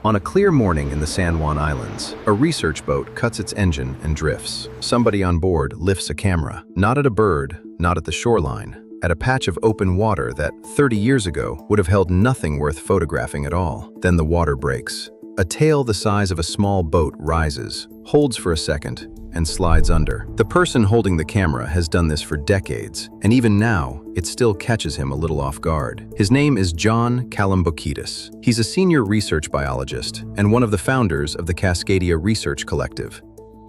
On a clear morning in the San Juan Islands, a research boat cuts its engine and drifts. Somebody on board lifts a camera, not at a bird, not at the shoreline, at a patch of open water that 30 years ago would have held nothing worth photographing at all. Then the water breaks. A tail the size of a small boat rises, holds for a second, and slides under. The person holding the camera has done this for decades, and even now, it still catches him a little off guard. His name is John Calambokidis. He's a senior research biologist and one of the founders of the Cascadia Research Collective,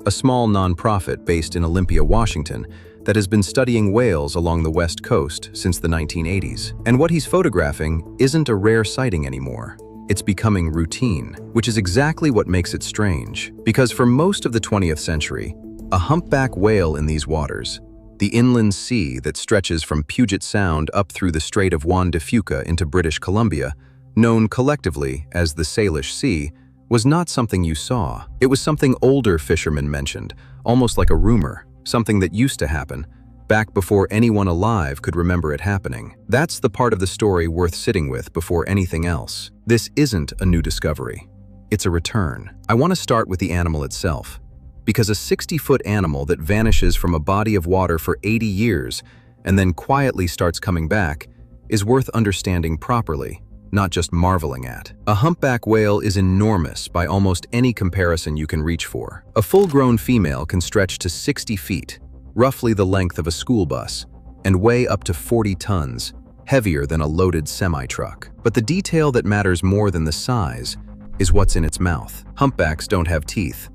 a small nonprofit based in Olympia, Washington, that has been studying whales along the West Coast since the 1980s. And what he's photographing isn't a rare sighting anymore. It's becoming routine, which is exactly what makes it strange. Because for most of the 20th century, a humpback whale in these waters, the inland sea that stretches from Puget Sound up through the Strait of Juan de Fuca into British Columbia, known collectively as the Salish Sea, was not something you saw. It was something older fishermen mentioned, almost like a rumor, something that used to happen, back before anyone alive could remember it happening. That's the part of the story worth sitting with before anything else. This isn't a new discovery. It's a return. I want to start with the animal itself, because a 60-foot animal that vanishes from a body of water for 80 years and then quietly starts coming back is worth understanding properly, not just marveling at. A humpback whale is enormous by almost any comparison you can reach for. A full-grown female can stretch to 60 feet, roughly the length of a school bus, and weigh up to 40 tons, heavier than a loaded semi-truck. But the detail that matters more than the size is what's in its mouth. Humpbacks don't have teeth.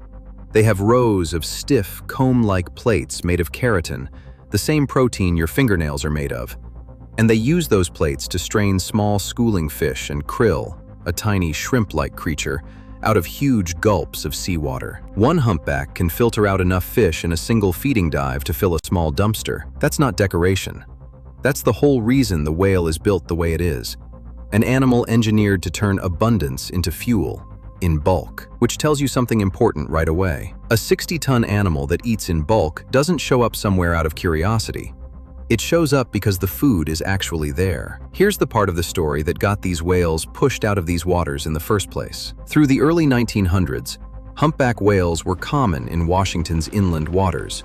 They have rows of stiff, comb-like plates made of keratin, the same protein your fingernails are made of. And they use those plates to strain small schooling fish and krill, a tiny shrimp-like creature, out of huge gulps of seawater. One humpback can filter out enough fish in a single feeding dive to fill a small dumpster. That's not decoration. That's the whole reason the whale is built the way it is. An animal engineered to turn abundance into fuel, in bulk, which tells you something important right away. A 60-ton animal that eats in bulk doesn't show up somewhere out of curiosity. It shows up because the food is actually there. Here's the part of the story that got these whales pushed out of these waters in the first place. Through the early 1900s, humpback whales were common in Washington's inland waters.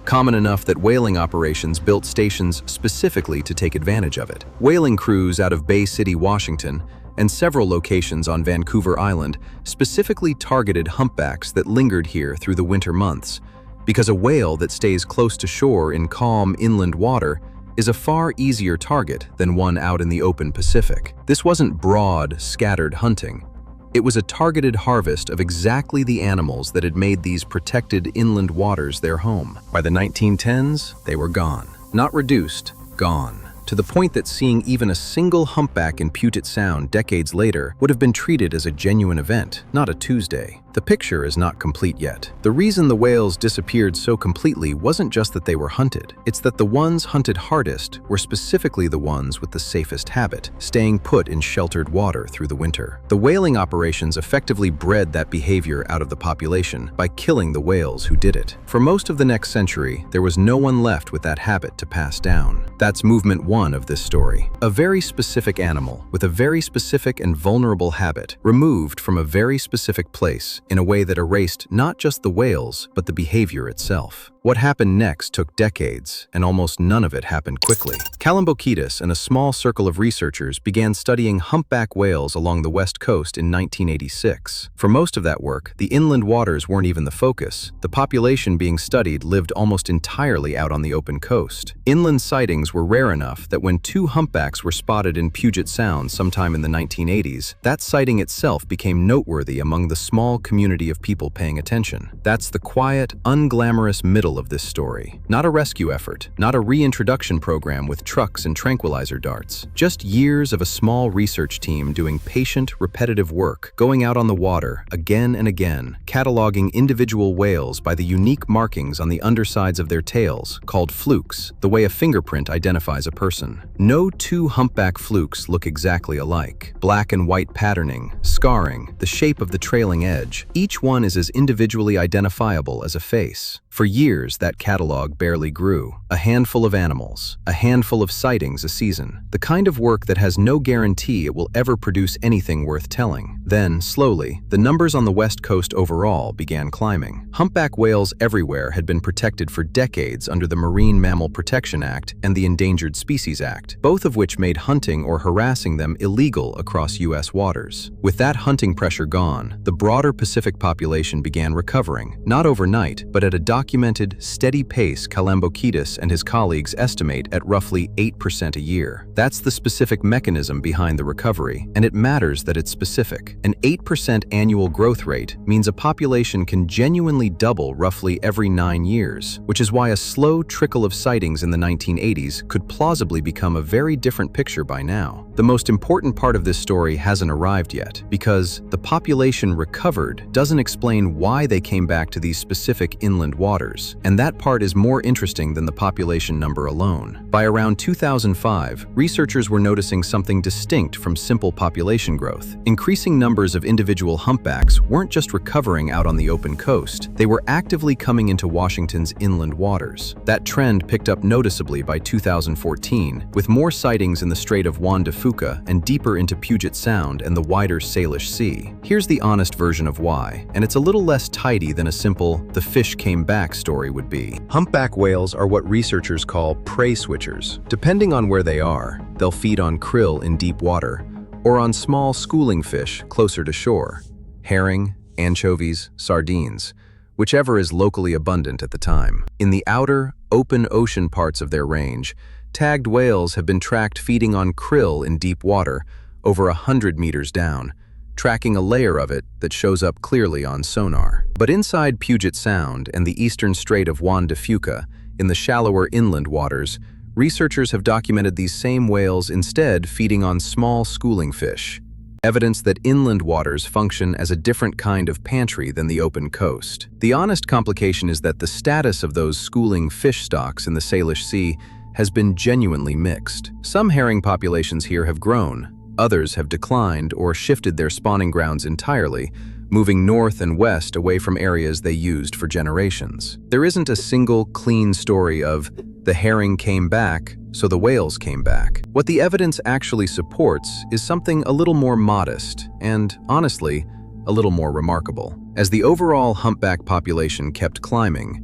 Common enough that whaling operations built stations specifically to take advantage of it. Whaling crews out of Bay City, Washington, and several locations on Vancouver Island specifically targeted humpbacks that lingered here through the winter months, because a whale that stays close to shore in calm inland water is a far easier target than one out in the open Pacific. This wasn't broad, scattered hunting. It was a targeted harvest of exactly the animals that had made these protected inland waters their home. By the 1910s, they were gone. Not reduced, gone. To the point that seeing even a single humpback in Puget Sound decades later would have been treated as a genuine event, not a Tuesday. The picture is not complete yet. The reason the whales disappeared so completely wasn't just that they were hunted. It's that the ones hunted hardest were specifically the ones with the safest habit, staying put in sheltered water through the winter. The whaling operations effectively bred that behavior out of the population by killing the whales who did it. For most of the next century, there was no one left with that habit to pass down. That's movement one of this story. A very specific animal with a very specific and vulnerable habit, removed from a very specific place in a way that erased not just the whales, but the behavior itself. What happened next took decades, and almost none of it happened quickly. Calambokidis and a small circle of researchers began studying humpback whales along the West Coast in 1986. For most of that work, the inland waters weren't even the focus. The population being studied lived almost entirely out on the open coast. Inland sightings were rare enough that when two humpbacks were spotted in Puget Sound sometime in the 1980s, that sighting itself became noteworthy among the small community of people paying attention. That's the quiet, unglamorous middle of this story. Not a rescue effort, not a reintroduction program with trucks and tranquilizer darts. Just years of a small research team doing patient, repetitive work, going out on the water again and again, cataloging individual whales by the unique markings on the undersides of their tails, called flukes, the way a fingerprint identifies a person. No two humpback flukes look exactly alike. Black and white patterning, scarring, the shape of the trailing edge. Each one is as individually identifiable as a face. For years, that catalog barely grew. A handful of animals, a handful of sightings a season. The kind of work that has no guarantee it will ever produce anything worth telling. Then, slowly, the numbers on the West Coast overall began climbing. Humpback whales everywhere had been protected for decades under the Marine Mammal Protection Act and the Endangered Species Act, both of which made hunting or harassing them illegal across U.S. waters. With that hunting pressure gone, the broader Pacific population began recovering, not overnight, but at a documented, steady pace Calambokidis and his colleagues estimate at roughly 8% a year. That's the specific mechanism behind the recovery, and it matters that it's specific. An 8% annual growth rate means a population can genuinely double roughly every 9 years, which is why a slow trickle of sightings in the 1980s could plausibly become a very different picture by now. The most important part of this story hasn't arrived yet, because the population recovered doesn't explain why they came back to these specific inland waters, and that part is more interesting than the population number alone. By around 2005, researchers were noticing something distinct from simple population growth. Increasing numbers of individual humpbacks weren't just recovering out on the open coast, they were actively coming into Washington's inland waters. That trend picked up noticeably by 2014, with more sightings in the Strait of Juan de Fuca and deeper into Puget Sound and the wider Salish Sea. Here's the honest version of why, and it's a little less tidy than a simple "the fish came back" story would be. Humpback whales are what researchers call prey switchers. Depending on where they are, they'll feed on krill in deep water, or on small schooling fish closer to shore, herring, anchovies, sardines, whichever is locally abundant at the time. In the outer, open ocean parts of their range, tagged whales have been tracked feeding on krill in deep water over 100 meters down, tracking a layer of it that shows up clearly on sonar. But inside Puget Sound and the eastern Strait of Juan de Fuca, in the shallower inland waters, researchers have documented these same whales instead feeding on small schooling fish, evidence that inland waters function as a different kind of pantry than the open coast. The honest complication is that the status of those schooling fish stocks in the Salish Sea has been genuinely mixed. Some herring populations here have grown, others have declined or shifted their spawning grounds entirely, moving north and west away from areas they used for generations. There isn't a single clean story of the herring came back, so the whales came back. What the evidence actually supports is something a little more modest and, honestly, a little more remarkable. As the overall humpback population kept climbing,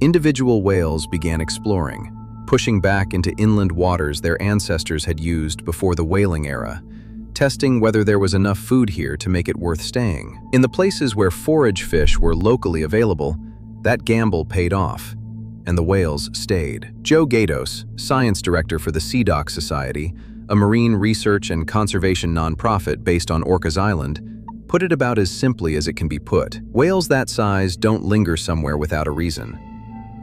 individual whales began exploring, pushing back into inland waters their ancestors had used before the whaling era, testing whether there was enough food here to make it worth staying. In the places where forage fish were locally available, that gamble paid off, and the whales stayed. Joe Gaydos, science director for the SeaDoc Society, a marine research and conservation nonprofit based on Orcas Island, put it about as simply as it can be put. Whales that size don't linger somewhere without a reason.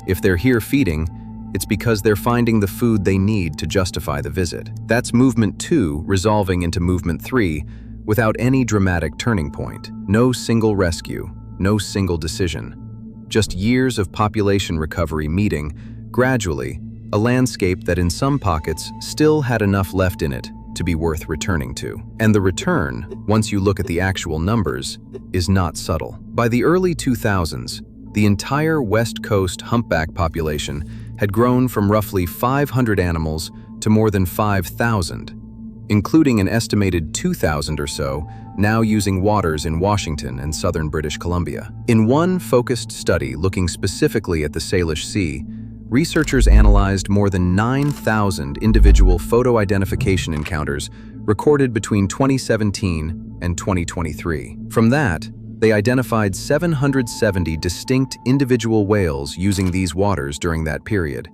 If they're here feeding, it's because they're finding the food they need to justify the visit. That's movement 2 resolving into movement 3 without any dramatic turning point. No single rescue, no single decision. Just years of population recovery meeting, gradually, a landscape that in some pockets still had enough left in it to be worth returning to. And the return, once you look at the actual numbers, is not subtle. By the early 2000s, the entire West Coast humpback population had grown from roughly 500 animals to more than 5,000, including an estimated 2,000 or so now using waters in Washington and southern British Columbia. In one focused study looking specifically at the Salish Sea, researchers analyzed more than 9,000 individual photo identification encounters recorded between 2017 and 2023. From that, they identified 770 distinct individual whales using these waters during that period,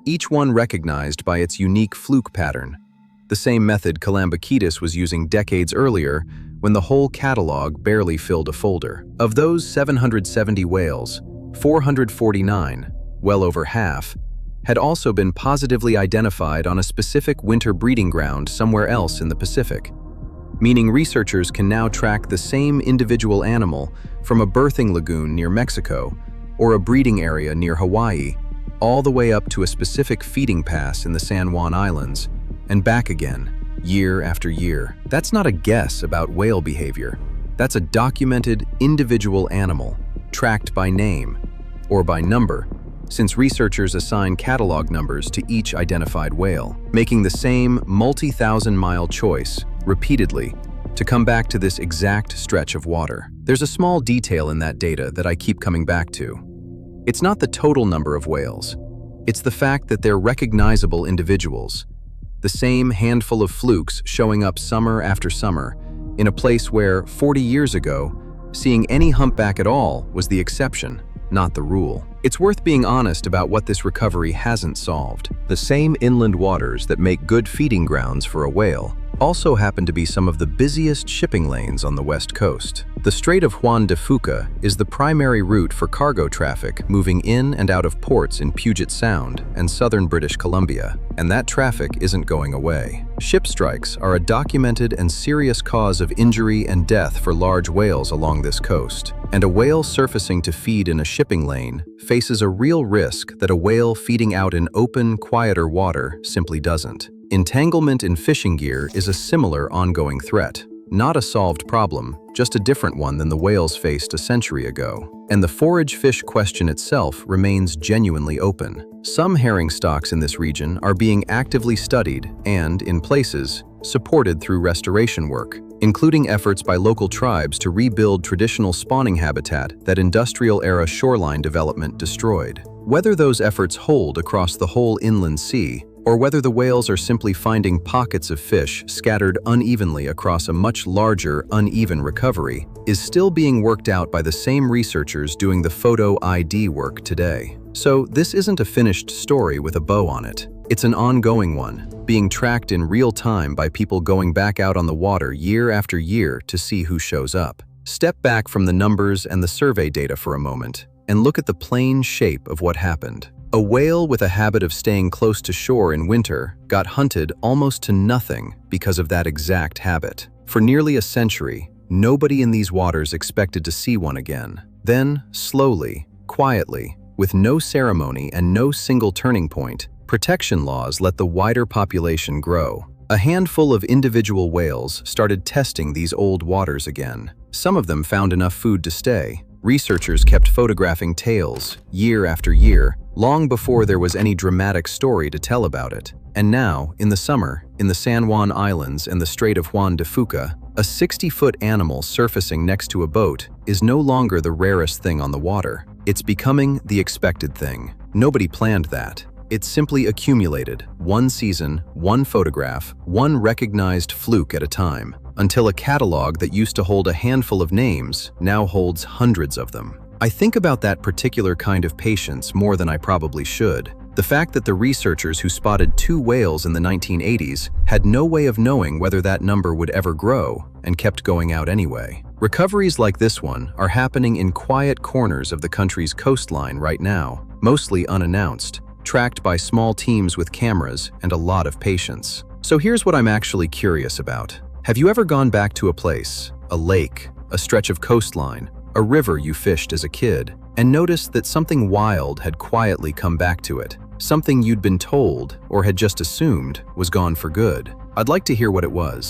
each one recognized by its unique fluke pattern, the same method Calambokidis was using decades earlier when the whole catalog barely filled a folder. Of those 770 whales, 449, well over half, had also been positively identified on a specific winter breeding ground somewhere else in the Pacific, meaning researchers can now track the same individual animal from a birthing lagoon near Mexico or a breeding area near Hawaii, all the way up to a specific feeding pass in the San Juan Islands, and back again, year after year. That's not a guess about whale behavior. That's a documented individual animal, tracked by name, or by number, since researchers assign catalog numbers to each identified whale, making the same multi-thousand-mile choice repeatedly to come back to this exact stretch of water. There's a small detail in that data that I keep coming back to. It's not the total number of whales. It's the fact that they're recognizable individuals, the same handful of flukes showing up summer after summer in a place where 40 years ago, seeing any humpback at all was the exception, not the rule. It's worth being honest about what this recovery hasn't solved. The same inland waters that make good feeding grounds for a whale also happen to be some of the busiest shipping lanes on the west coast. The Strait of Juan de Fuca is the primary route for cargo traffic moving in and out of ports in Puget Sound and southern British Columbia, and that traffic isn't going away. Ship strikes are a documented and serious cause of injury and death for large whales along this coast, and a whale surfacing to feed in a shipping lane faces a real risk that a whale feeding out in open, quieter water simply doesn't. Entanglement in fishing gear is a similar ongoing threat. Not a solved problem, just a different one than the whales faced a century ago. And the forage fish question itself remains genuinely open. Some herring stocks in this region are being actively studied and, in places, supported through restoration work, including efforts by local tribes to rebuild traditional spawning habitat that industrial-era shoreline development destroyed. Whether those efforts hold across the whole inland sea, or whether the whales are simply finding pockets of fish scattered unevenly across a much larger, uneven recovery, is still being worked out by the same researchers doing the photo ID work today. So this isn't a finished story with a bow on it. It's an ongoing one, being tracked in real time by people going back out on the water year after year to see who shows up. Step back from the numbers and the survey data for a moment, and look at the plain shape of what happened. A whale with a habit of staying close to shore in winter got hunted almost to nothing because of that exact habit. For nearly a century, nobody in these waters expected to see one again. Then, slowly, quietly, with no ceremony and no single turning point, protection laws let the wider population grow. A handful of individual whales started testing these old waters again. Some of them found enough food to stay. Researchers kept photographing tails, year after year, long before there was any dramatic story to tell about it. And now, in the summer, in the San Juan Islands and the Strait of Juan de Fuca, a 60-foot animal surfacing next to a boat is no longer the rarest thing on the water. It's becoming the expected thing. Nobody planned that. It simply accumulated, one season, one photograph, one recognized fluke at a time, until a catalog that used to hold a handful of names now holds hundreds of them. I think about that particular kind of patience more than I probably should. The fact that the researchers who spotted 2 whales in the 1980s had no way of knowing whether that number would ever grow and kept going out anyway. Recoveries like this one are happening in quiet corners of the country's coastline right now, mostly unannounced, tracked by small teams with cameras and a lot of patience. So here's what I'm actually curious about. Have you ever gone back to a place, a lake, a stretch of coastline, a river you fished as a kid, and noticed that something wild had quietly come back to it? Something you'd been told, or had just assumed, was gone for good? I'd like to hear what it was.